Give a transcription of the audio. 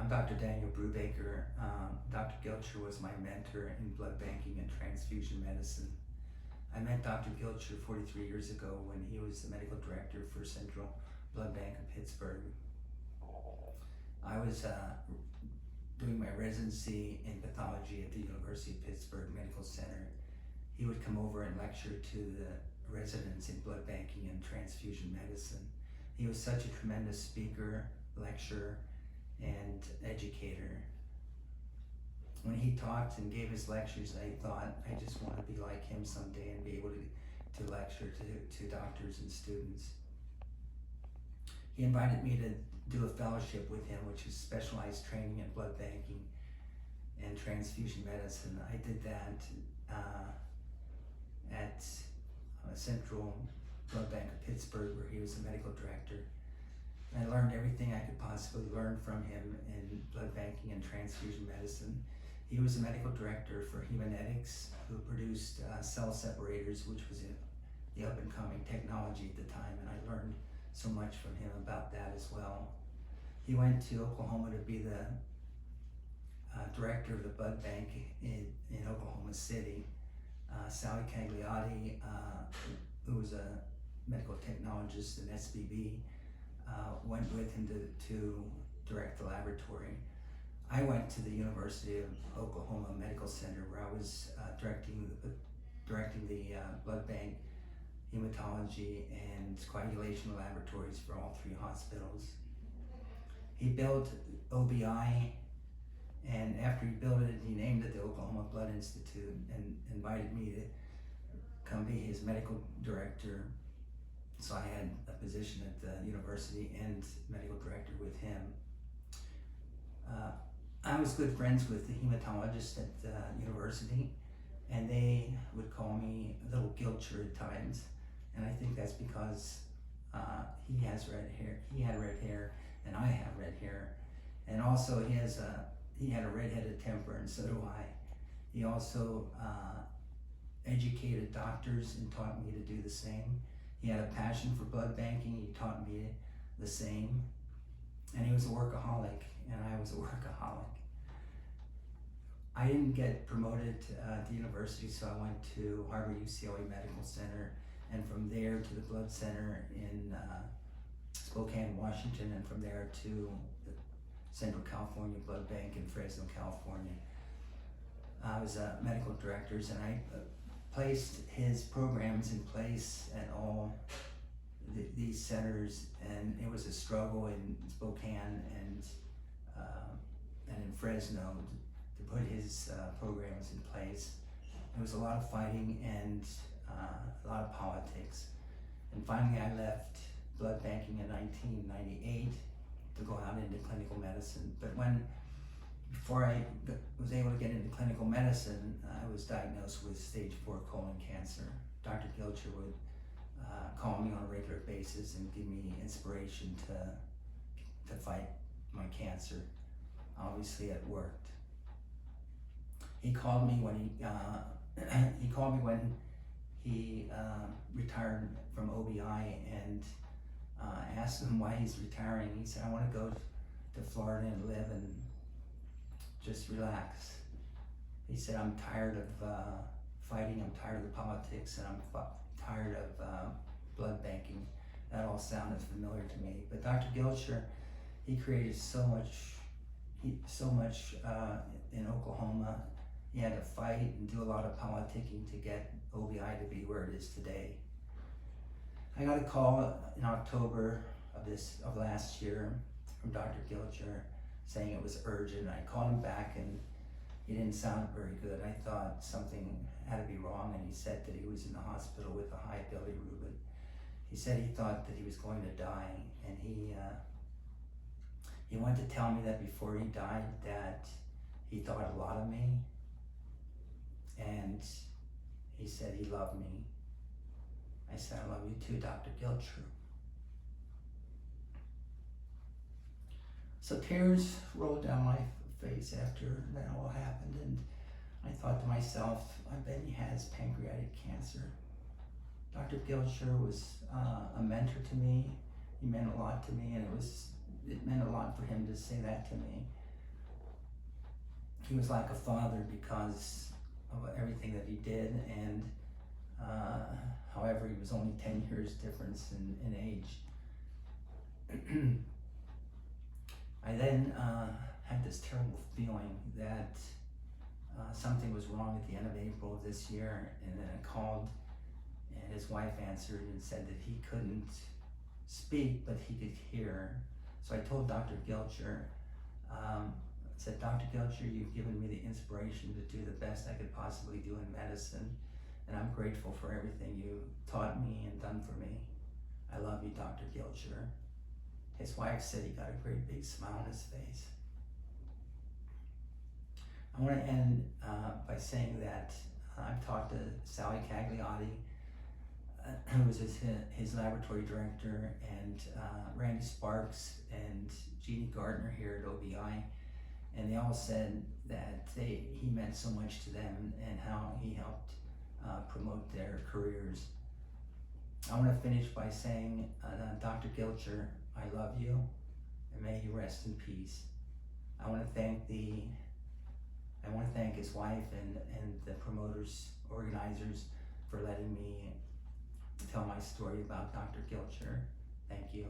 Dr. Daniel Brubaker. Dr. Gilcher was my mentor in blood banking and transfusion medicine. I met Dr. Gilcher 43 years ago when he was the medical director for Central Blood Bank of Pittsburgh. I was doing my residency in pathology at the University of Pittsburgh Medical Center. He would come over and lecture to the residents in blood banking and transfusion medicine. He was such a tremendous speaker, lecturer, and educator. When he talked and gave his lectures, I thought, I just want to be like him someday and be able to lecture to doctors and students. He invited me to do a fellowship with him, which is specialized training in blood banking and transfusion medicine. I did that at Central Blood Bank of Pittsburgh, where he was the medical director. I learned everything I could possibly learn from him in blood banking and transfusion medicine. He was the medical director for Haemonetics, who produced cell separators, which was the up-and-coming technology at the time, and I learned so much from him about that as well. He went to Oklahoma to be the director of the blood bank in Oklahoma City. Sally Cagliotti, who was a medical technologist in SBB, went with him to direct the laboratory. I went to the University of Oklahoma Medical Center, where I was directing the blood bank, hematology, and coagulation laboratories for all three hospitals. He built OBI, and after he built it, he named it the Oklahoma Blood Institute and invited me to come be his medical director. So I had a position at the university and medical director with him. I was good friends with the hematologist at the university, and they would call me Little Gilcher at times. And I think that's because he has red hair. He had red hair, and I have red hair. And also he had a redheaded temper, and so do I. He also educated doctors and taught me to do the same. He had a passion for blood banking. He taught me the same. And he was a workaholic, and I was a workaholic. I didn't get promoted at the university, so I went to Harvard-UCLA Medical Center, and from there to the Blood Center in Spokane, Washington, and from there to the Central California Blood Bank in Fresno, California. I was medical directors, and I placed his programs in place at all these centers, and it was a struggle in Spokane and in Fresno to put his programs in place. There was a lot of fighting and a lot of politics. And finally I left blood banking in 1998 to go out into clinical medicine. But before I was able to get into clinical medicine, I was diagnosed with stage 4 colon cancer. Dr. Gilcher would call me on a regular basis and give me inspiration to fight my cancer. Obviously, it worked. He called me when he retired from OBI, and asked him why he's retiring. He said, "I want to go to Florida and live and just relax." He said, "I'm tired of fighting, I'm tired of the politics, and I'm tired of blood banking." That all sounded familiar to me. But Dr. Gilcher, he created so much in Oklahoma. He had to fight and do a lot of politicking to get OBI to be where it is today. I got a call in October of last year from Dr. Gilcher saying it was urgent. I called him back, and he didn't sound very good. I thought something had to be wrong, and he said that he was in the hospital with a high bilirubin. He said he thought that he was going to die, and he wanted to tell me that before he died that he thought a lot of me, and he said he loved me. I said, "I love you too, Dr. Gilcher." So tears rolled down my face after that all happened, and I thought to myself, I bet he has pancreatic cancer. Dr. Gilcher was a mentor to me. He meant a lot to me, and it meant a lot for him to say that to me. he was like a father because of everything that he did, and however, he was only 10 years difference in age. I then had this terrible feeling that something was wrong at the end of April of this year, and then I called, and his wife answered and said that he couldn't speak, but he could hear. So I told Dr. Gilcher, I said, Dr. Gilcher, you've given me the inspiration to do the best I could possibly do in medicine, and I'm grateful for everything you taught me and done for me. I love you, Dr. Gilcher. His wife said he got a great big smile on his face. I want to end by saying that I've talked to Sally Cagliotti, who was his laboratory director, and Randy Sparks and Jeannie Gardner here at OBI, and they all said that he meant so much to them and how he helped promote their careers. I want to finish by saying, Dr. Gilcher, I love you, and may you rest in peace. I want to thank his wife and the promoters, organizers, for letting me tell my story about Dr. Gilcher. Thank you.